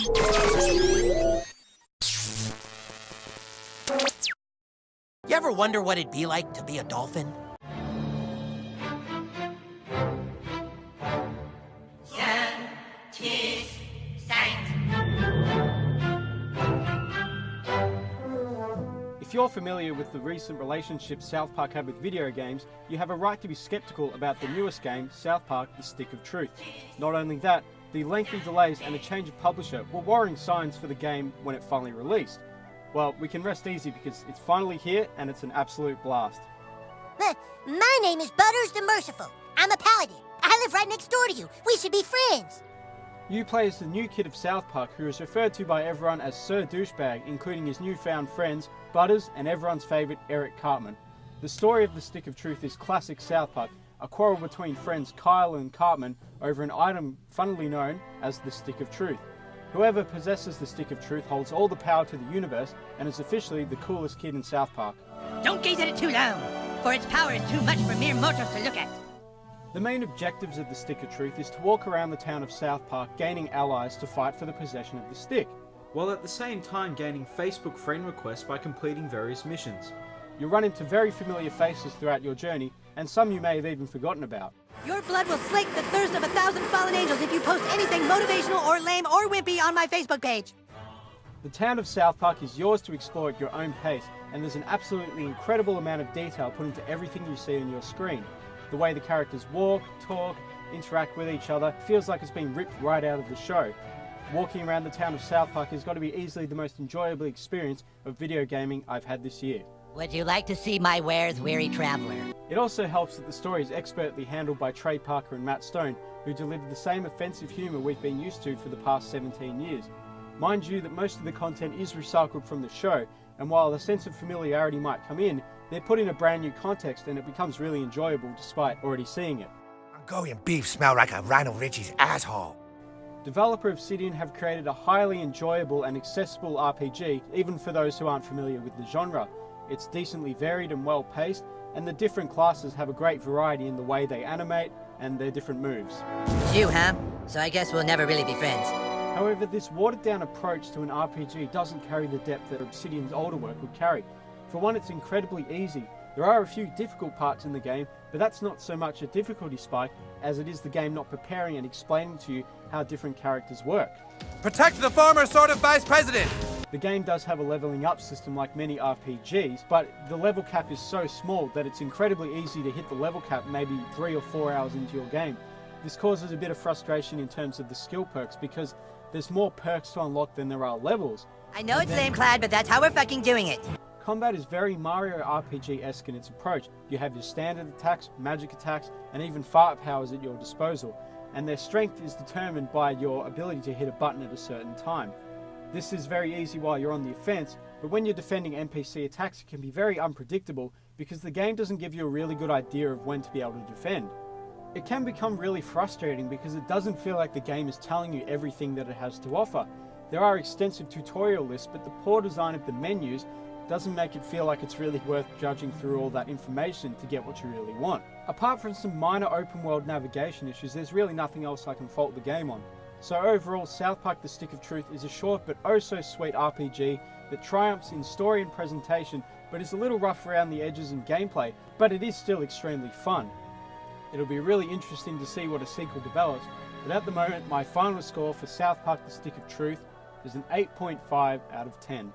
You ever wonder what it'd be like to be a dolphin? If you're familiar with the recent relationship South Park had with video games, you have a right to be skeptical about the newest game, South Park: The Stick of Truth. Not only that, the lengthy delays and a change of publisher were worrying signs for the game when it finally released. Well, we can rest easy because it's finally here and it's an absolute blast. My name is Butters the Merciful. I'm a paladin. I live right next door to you. We should be friends. You play as the new kid of South Park, who is referred to by everyone as Sir Douchebag, including his newfound friends, Butters, and everyone's favourite, Eric Cartman. The story of the Stick of Truth is classic South Park, a quarrel between friends Kyle and Cartman over an item funnily known as the Stick of Truth. Whoever possesses the Stick of Truth holds all the power to the universe and is officially the coolest kid in South Park. Don't gaze at it too long, for its power is too much for mere mortals to look at. The main objectives of the Stick of Truth is to walk around the town of South Park gaining allies to fight for the possession of the stick, while at the same time gaining Facebook friend requests by completing various missions. You'll run into very familiar faces throughout your journey, and some you may have even forgotten about. Your blood will slake the thirst of 1,000 fallen angels if you post anything motivational or lame or wimpy on my Facebook page. The town of South Park is yours to explore at your own pace, and there's an absolutely incredible amount of detail put into everything you see on your screen. The way the characters walk, talk, interact with each other feels like it's been ripped right out of the show. Walking around the town of South Park has got to be easily the most enjoyable experience of video gaming I've had this year. Would you like to see my wares, weary traveler? It also helps that the story is expertly handled by Trey Parker and Matt Stone, who deliver the same offensive humour we've been used to for the past 17 years. Mind you that most of the content is recycled from the show, and while a sense of familiarity might come in, they're put in a brand new context and it becomes really enjoyable despite already seeing it. Mongolian beef smell like a Rhino Richie's asshole. Developer Obsidian have created a highly enjoyable and accessible RPG, even for those who aren't familiar with the genre. It's decently varied and well paced, and the different classes have a great variety in the way they animate and their different moves. It's you, huh? So I guess we'll never really be friends. However, this watered down approach to an RPG doesn't carry the depth that Obsidian's older work would carry. For one, it's incredibly easy. There are a few difficult parts in the game, but that's not so much a difficulty spike as it is the game not preparing and explaining to you how different characters work. Protect the former sort of vice president! The game does have a leveling up system like many RPGs, but the level cap is so small that it's incredibly easy to hit the level cap maybe 3 or 4 hours into your game. This causes a bit of frustration in terms of the skill perks because there's more perks to unlock than there are levels. I know it's lame-clad, but that's how we're fucking doing it. Combat is very Mario RPG-esque in its approach. You have your standard attacks, magic attacks, and even fart powers at your disposal, and their strength is determined by your ability to hit a button at a certain time. This is very easy while you're on the offense, but when you're defending NPC attacks it can be very unpredictable because the game doesn't give you a really good idea of when to be able to defend. It can become really frustrating because it doesn't feel like the game is telling you everything that it has to offer. There are extensive tutorial lists, but the poor design of the menus doesn't make it feel like it's really worth judging through all that information to get what you really want. Apart from some minor open world navigation issues, there's really nothing else I can fault the game on. So overall, South Park: The Stick of Truth is a short but oh so sweet RPG that triumphs in story and presentation, but is a little rough around the edges in gameplay, but it is still extremely fun. It'll be really interesting to see what a sequel develops, but at the moment my final score for South Park: The Stick of Truth is an 8.5 out of 10.